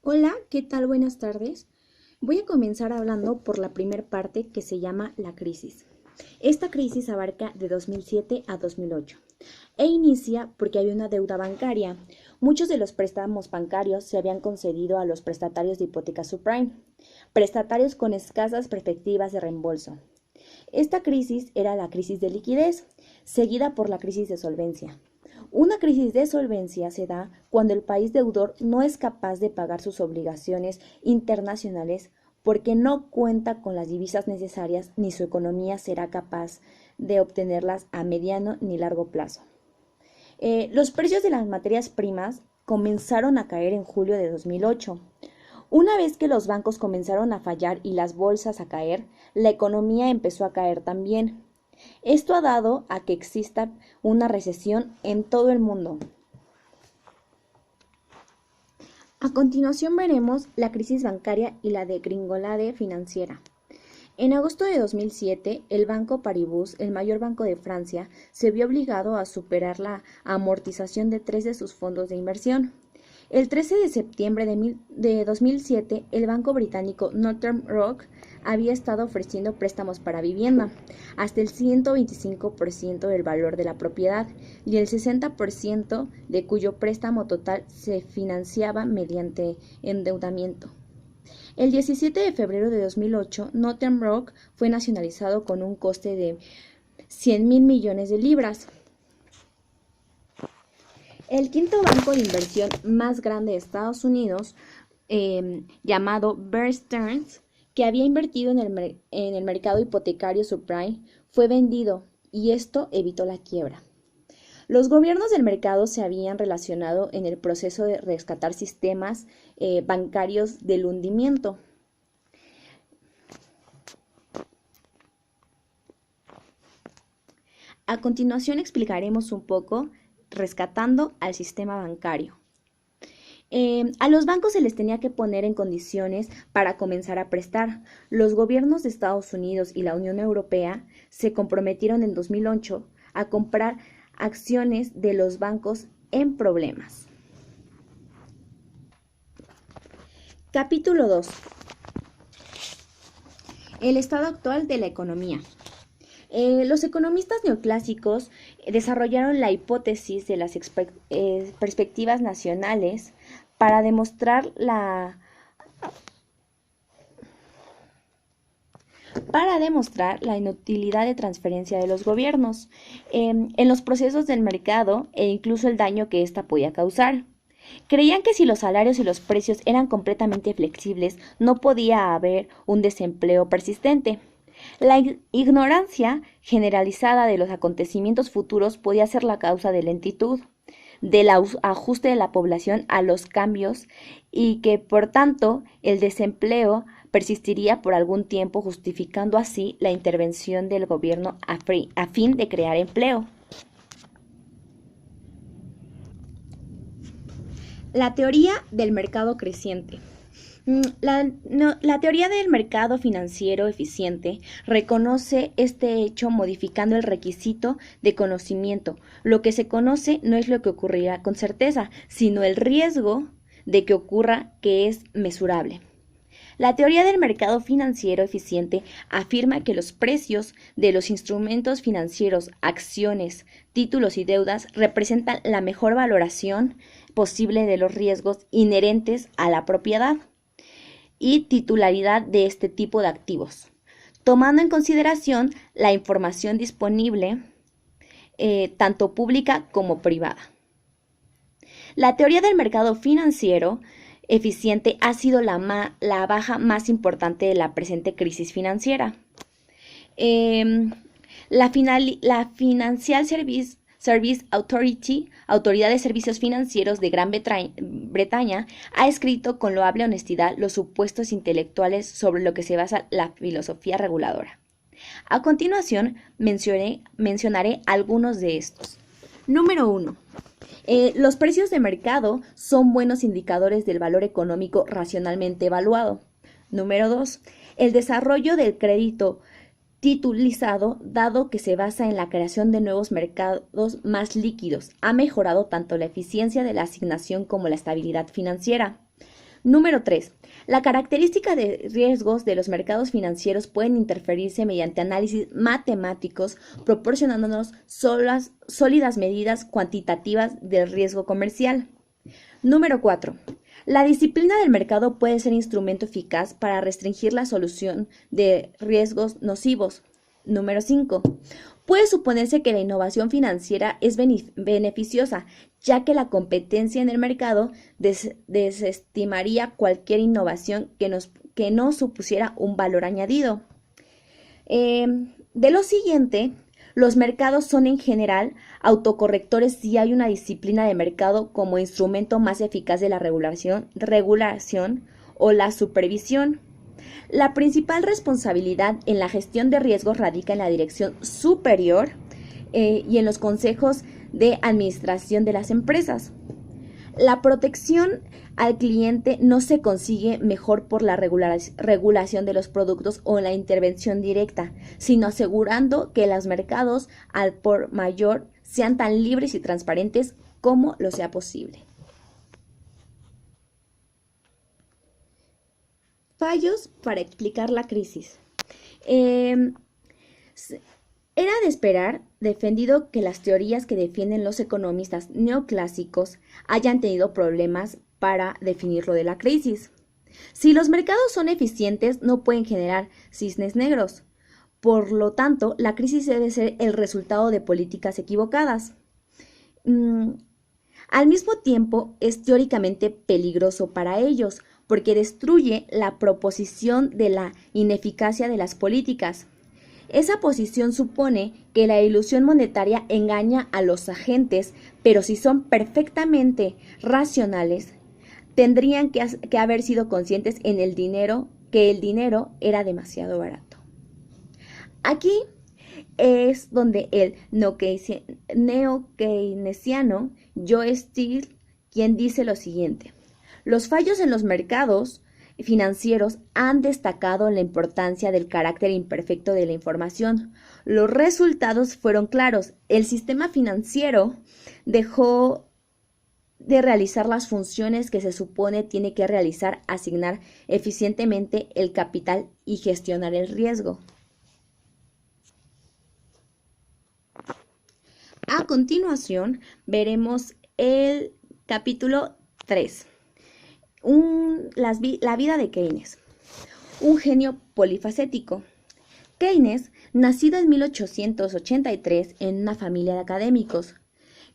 Hola, ¿qué tal? Buenas tardes. Voy a comenzar hablando por la primer parte que se llama la crisis. Esta crisis abarca de 2007 a 2008 e inicia porque había una deuda bancaria. Muchos de los préstamos bancarios se habían concedido a los prestatarios de hipotecas subprime, prestatarios con escasas perspectivas de reembolso. Esta crisis era la crisis de liquidez, seguida por la crisis de solvencia. Una crisis de solvencia se da cuando el país deudor no es capaz de pagar sus obligaciones internacionales porque no cuenta con las divisas necesarias ni su economía será capaz de obtenerlas a mediano ni largo plazo. Los precios de las materias primas comenzaron a caer en julio de 2008. Una vez que los bancos comenzaron a fallar y las bolsas a caer, la economía empezó a caer también. Esto ha dado a que exista una recesión en todo el mundo. A continuación veremos la crisis bancaria y la degringolada financiera. En agosto de 2007, el Banco Paribus, el mayor banco de Francia, se vio obligado a superar la amortización de 3 de sus fondos de inversión. El 13 de septiembre de 2007, el banco británico Northern Rock había estado ofreciendo préstamos para vivienda, hasta el 125% del valor de la propiedad y el 60% de cuyo préstamo total se financiaba mediante endeudamiento. El 17 de febrero de 2008, Northern Rock fue nacionalizado con un coste de 100.000 millones de libras. El quinto banco de inversión más grande de Estados Unidos, llamado Bear Stearns, que había invertido en el mercado hipotecario subprime, fue vendido y esto evitó la quiebra. Los gobiernos del mercado se habían relacionado en el proceso de rescatar sistemas bancarios del hundimiento. A continuación explicaremos un poco rescatando al sistema bancario. A los bancos se les tenía que poner en condiciones para comenzar a prestar. Los gobiernos de Estados Unidos y la Unión Europea se comprometieron en 2008 a comprar acciones de los bancos en problemas. Capítulo 2. El estado actual de la economía. Los economistas neoclásicos desarrollaron la hipótesis de las perspectivas nacionales para demostrar la inutilidad de transferencia de los gobiernos en los procesos del mercado e incluso el daño que ésta podía causar. Creían que si los salarios y los precios eran completamente flexibles, no podía haber un desempleo persistente. La ignorancia generalizada de los acontecimientos futuros podía ser la causa de lentitud, del ajuste de la población a los cambios y que, por tanto, el desempleo persistiría por algún tiempo, justificando así la intervención del gobierno a fin de crear empleo. La teoría del mercado creciente. La teoría del mercado financiero eficiente reconoce este hecho modificando el requisito de conocimiento. Lo que se conoce no es lo que ocurrirá con certeza, sino el riesgo de que ocurra que es mesurable. La teoría del mercado financiero eficiente afirma que los precios de los instrumentos financieros, acciones, títulos y deudas representan la mejor valoración posible de los riesgos inherentes a la propiedad y titularidad de este tipo de activos, tomando en consideración la información disponible, tanto pública como privada. La teoría del mercado financiero eficiente ha sido la baja más importante de la presente crisis financiera. La Financial Service Authority, Autoridad de Servicios Financieros de Gran Bretaña, ha escrito con loable honestidad los supuestos intelectuales sobre lo que se basa la filosofía reguladora. A continuación, mencionaré algunos de estos. Número 1. Los precios de mercado son buenos indicadores del valor económico racionalmente evaluado. Número 2. El desarrollo del crédito titulizado, dado que se basa en la creación de nuevos mercados más líquidos, ha mejorado tanto la eficiencia de la asignación como la estabilidad financiera. Número 3. La característica de riesgos de los mercados financieros pueden interferirse mediante análisis matemáticos, proporcionándonos sólidas medidas cuantitativas del riesgo comercial. Número 4. La disciplina del mercado puede ser instrumento eficaz para restringir la solución de riesgos nocivos. Número 5. Puede suponerse que la innovación financiera es beneficiosa, ya que la competencia en el mercado desestimaría cualquier innovación que no supusiera un valor añadido. De lo siguiente, los mercados son en general autocorrectores si hay una disciplina de mercado como instrumento más eficaz de la regulación o la supervisión. La principal responsabilidad en la gestión de riesgos radica en la dirección superior y en los consejos de administración de las empresas. La protección al cliente no se consigue mejor por la regulación de los productos o la intervención directa, sino asegurando que los mercados al por mayor sean tan libres y transparentes como lo sea posible. Fallos para explicar la crisis. Era de esperar, defendido, que las teorías que defienden los economistas neoclásicos hayan tenido problemas para definir lo de la crisis. Si los mercados son eficientes, no pueden generar cisnes negros. Por lo tanto, la crisis debe ser el resultado de políticas equivocadas. Al mismo tiempo, es teóricamente peligroso para ellos, porque destruye la proposición de la ineficacia de las políticas. Esa posición supone que la ilusión monetaria engaña a los agentes, pero si son perfectamente racionales, tendrían que haber sido conscientes que el dinero era demasiado barato. Aquí es donde el neo-keynesiano Joe Steele, quien dice lo siguiente: los fallos en los mercados financieros han destacado la importancia del carácter imperfecto de la información. Los resultados fueron claros. El sistema financiero dejó de realizar las funciones que se supone tiene que realizar: asignar eficientemente el capital y gestionar el riesgo. A continuación, veremos el capítulo 3. La vida de Keynes, un genio polifacético. Keynes, nacido en 1883 en una familia de académicos.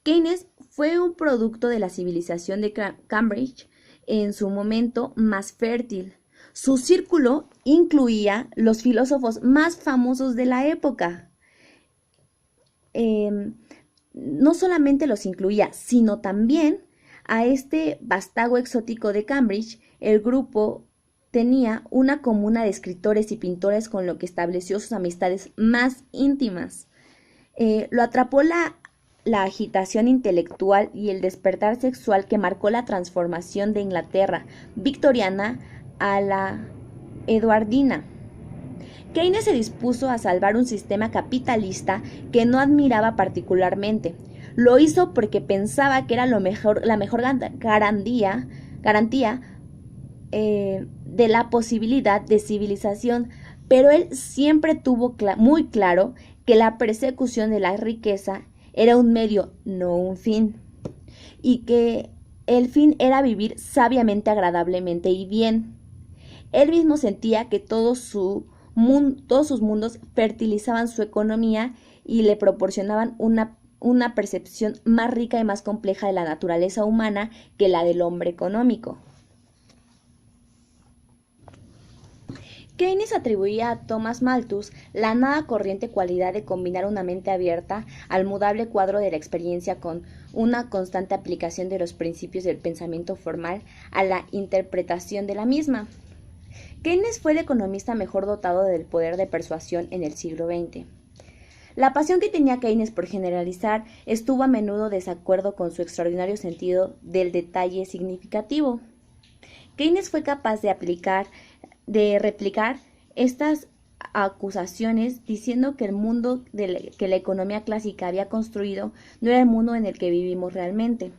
Keynes fue un producto de la civilización de Cambridge en su momento más fértil. Su círculo incluía los filósofos más famosos de la época. No solamente los incluía, sino también a este vástago exótico de Cambridge. El grupo tenía una comuna de escritores y pintores con lo que estableció sus amistades más íntimas. Lo atrapó la agitación intelectual y el despertar sexual que marcó la transformación de Inglaterra victoriana a la eduardina. Keynes se dispuso a salvar un sistema capitalista que no admiraba particularmente. Lo hizo porque pensaba que era la mejor garantía de la posibilidad de civilización, pero él siempre tuvo muy claro que la persecución de la riqueza era un medio, no un fin, y que el fin era vivir sabiamente, agradablemente y bien. Él mismo sentía que todos sus mundos fertilizaban su economía y le proporcionaban una percepción más rica y más compleja de la naturaleza humana que la del hombre económico. Keynes atribuía a Thomas Malthus la nada corriente cualidad de combinar una mente abierta al mudable cuadro de la experiencia con una constante aplicación de los principios del pensamiento formal a la interpretación de la misma. Keynes fue el economista mejor dotado del poder de persuasión en el siglo XX. La pasión que tenía Keynes por generalizar estuvo a menudo de desacuerdo con su extraordinario sentido del detalle significativo. Keynes fue capaz de replicar estas acusaciones diciendo que el mundo que la economía clásica había construido no era el mundo en el que vivimos realmente.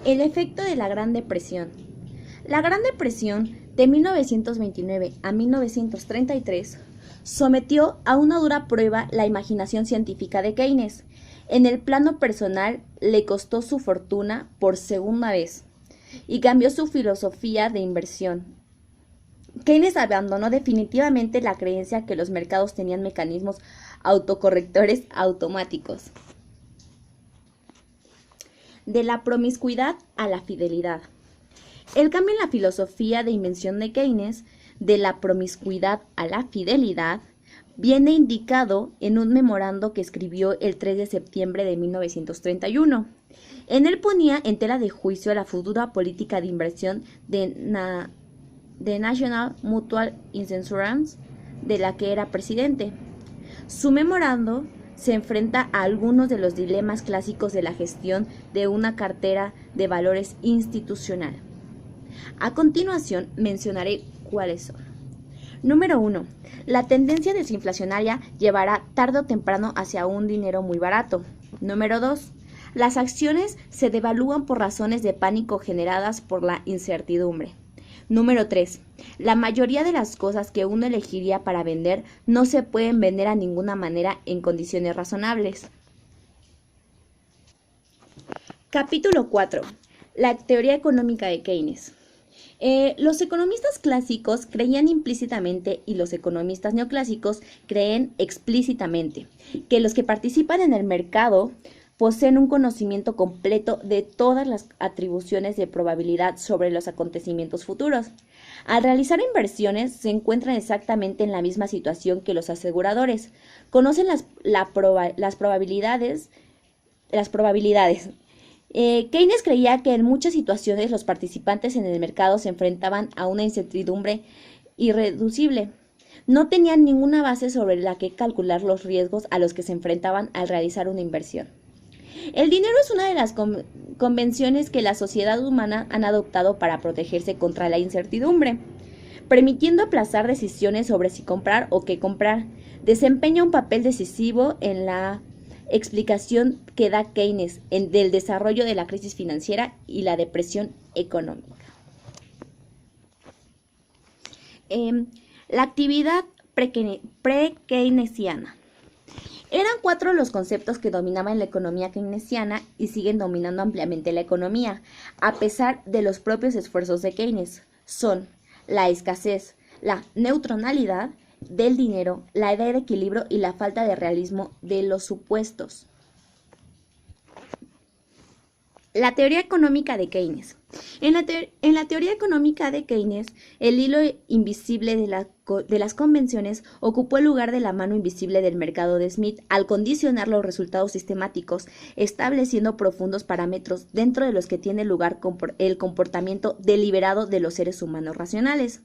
El efecto de la Gran Depresión. La Gran Depresión de 1929 a 1933 sometió a una dura prueba la imaginación científica de Keynes. En el plano personal le costó su fortuna por segunda vez y cambió su filosofía de inversión. Keynes abandonó definitivamente la creencia que los mercados tenían mecanismos autocorrectores automáticos. De la promiscuidad a la fidelidad. El cambio en la filosofía de inversión de Keynes, de la promiscuidad a la fidelidad, viene indicado en un memorando que escribió el 3 de septiembre de 1931. En él ponía en tela de juicio la futura política de inversión de National Mutual Insurance, de la que era presidente. Su memorando se enfrenta a algunos de los dilemas clásicos de la gestión de una cartera de valores institucional. A continuación mencionaré cuáles son. Número 1. La tendencia desinflacionaria llevará tarde o temprano hacia un dinero muy barato. Número 2. Las acciones se devalúan por razones de pánico generadas por la incertidumbre. Número 3. La mayoría de las cosas que uno elegiría para vender no se pueden vender a ninguna manera en condiciones razonables. Capítulo 4. La teoría económica de Keynes. Los economistas clásicos creían implícitamente y los economistas neoclásicos creen explícitamente que los que participan en el mercado poseen un conocimiento completo de todas las atribuciones de probabilidad sobre los acontecimientos futuros. Al realizar inversiones se encuentran exactamente en la misma situación que los aseguradores. Conocen las probabilidades. Keynes creía que en muchas situaciones los participantes en el mercado se enfrentaban a una incertidumbre irreducible. No tenían ninguna base sobre la que calcular los riesgos a los que se enfrentaban al realizar una inversión. El dinero es una de las convenciones que la sociedad humana han adoptado para protegerse contra la incertidumbre, permitiendo aplazar decisiones sobre si comprar o qué comprar. Desempeña un papel decisivo en la explicación que da Keynes del desarrollo de la crisis financiera y la depresión económica. La actividad pre-keynesiana. Eran 4 los conceptos que dominaban la economía keynesiana y siguen dominando ampliamente la economía, a pesar de los propios esfuerzos de Keynes. Son la escasez, la neutralidad del dinero, la idea de equilibrio y la falta de realismo de los supuestos. La teoría económica de Keynes. En la teoría económica de Keynes, el hilo invisible de las convenciones ocupó el lugar de la mano invisible del mercado de Smith al condicionar los resultados sistemáticos, estableciendo profundos parámetros dentro de los que tiene lugar el comportamiento deliberado de los seres humanos racionales.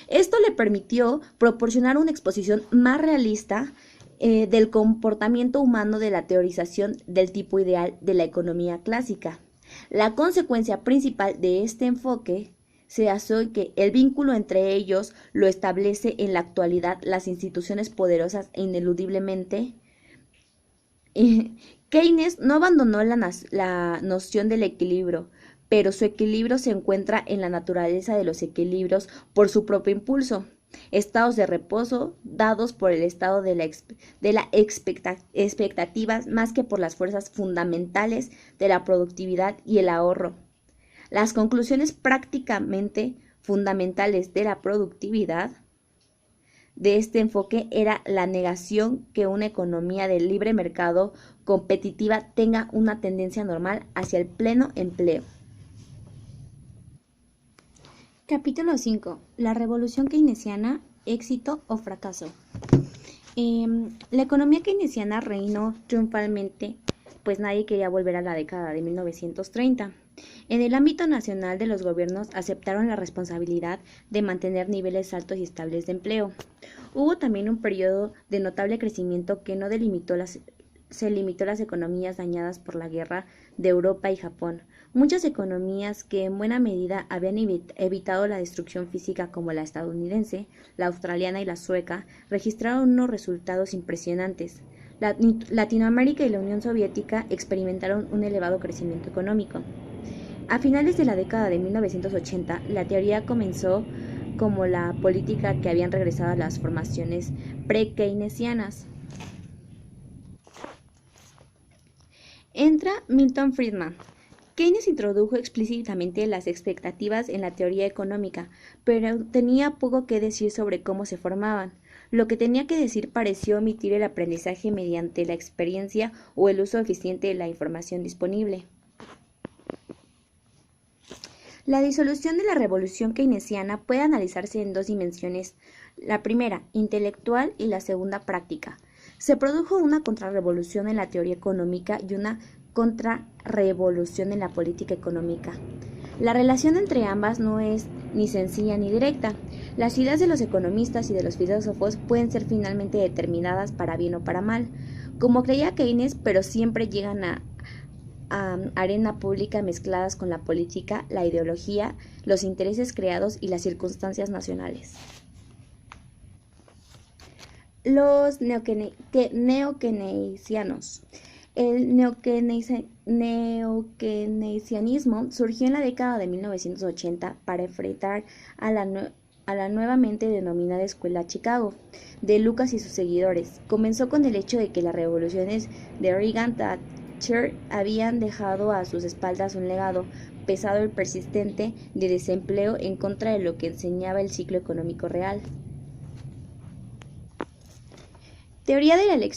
Esto le permitió proporcionar una exposición más realista del comportamiento humano de la teorización del tipo ideal de la economía clásica. La consecuencia principal de este enfoque se hace en que el vínculo entre ellos lo establece en la actualidad las instituciones poderosas e ineludiblemente. Keynes no abandonó la noción del equilibrio, pero su equilibrio se encuentra en la naturaleza de los equilibrios por su propio impulso. Estados de reposo dados por el estado de la expectativa más que por las fuerzas fundamentales de la productividad y el ahorro. Las conclusiones prácticamente fundamentales de la productividad de este enfoque era la negación que una economía de libre mercado competitiva tenga una tendencia normal hacia el pleno empleo. Capítulo 5. La revolución keynesiana, éxito o fracaso. La economía keynesiana reinó triunfalmente, pues nadie quería volver a la década de 1930. En el ámbito nacional de los gobiernos aceptaron la responsabilidad de mantener niveles altos y estables de empleo. Hubo también un periodo de notable crecimiento que no se limitó a las economías dañadas por la guerra de Europa y Japón. Muchas economías que en buena medida habían evitado la destrucción física como la estadounidense, la australiana y la sueca, registraron unos resultados impresionantes. Latinoamérica y la Unión Soviética experimentaron un elevado crecimiento económico. A finales de la década de 1980, la teoría comenzó como la política que habían regresado a las formaciones pre-keynesianas. Entra Milton Friedman. Keynes introdujo explícitamente las expectativas en la teoría económica, pero tenía poco que decir sobre cómo se formaban. Lo que tenía que decir pareció omitir el aprendizaje mediante la experiencia o el uso eficiente de la información disponible. La disolución de la revolución keynesiana puede analizarse en dos dimensiones, la primera, intelectual, y la segunda, práctica. Se produjo una contrarrevolución en la teoría económica y una contrarrevolución en la política económica. La relación entre ambas no es ni sencilla ni directa. Las ideas de los economistas y de los filósofos pueden ser finalmente determinadas para bien o para mal, como creía Keynes, pero siempre llegan a arena pública mezcladas con la política, la ideología, los intereses creados y las circunstancias nacionales. Los neokeynesianos. El neokeynesianismo surgió en la década de 1980 para enfrentar a la nuevamente denominada Escuela Chicago, de Lucas y sus seguidores. Comenzó con el hecho de que las revoluciones de Reagan Thatcher habían dejado a sus espaldas un legado pesado y persistente de desempleo en contra de lo que enseñaba el ciclo económico real. Teoría de la elección.